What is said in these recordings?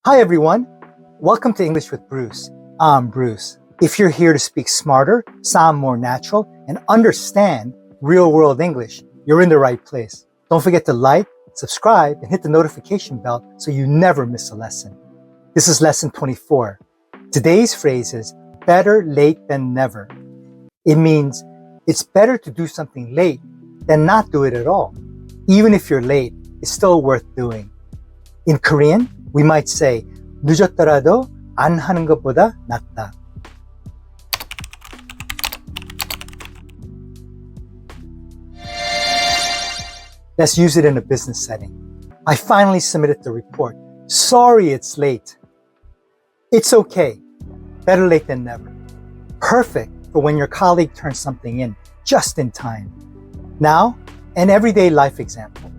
Hi everyone, welcome to English with Bruce. I'm Bruce. If you're here to speak smarter, sound more natural, and understand real-world English, you're in the right place. Don't forget to like, subscribe, and hit the notification bell so you never miss a lesson. This is lesson 24. Today's phrase is better late than never. It means it's better to do something late than not do it at all. Even if you're late, it's still worth doing. In Korean, we might say 늦더라도 안 하는 것보다 낫다. Let's use it in a business setting. I finally submitted the report. Sorry it's late. It's okay. Better late than never. Perfect for when your colleague turns something in just in time. Now, an everyday life example.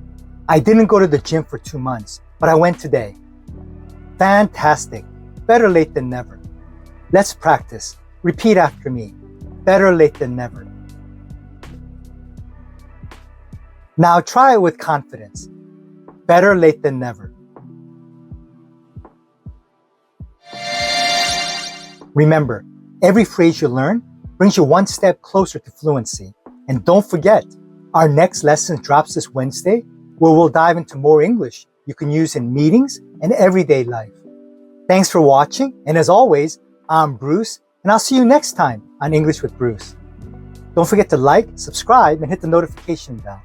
I didn't go to the gym for 2 months, but I went today. Fantastic. Better late than never. Let's practice. Repeat after me. Better late than never. Now try it with confidence. Better late than never. Remember, every phrase you learn brings you one step closer to fluency. And don't forget, our next lesson drops this Wednesday, where we'll dive into more English you can use in meetings and everyday life. Thanks for watching, and as always, I'm Bruce, and I'll see you next time on English with Bruce. Don't forget to like, subscribe, and hit the notification bell.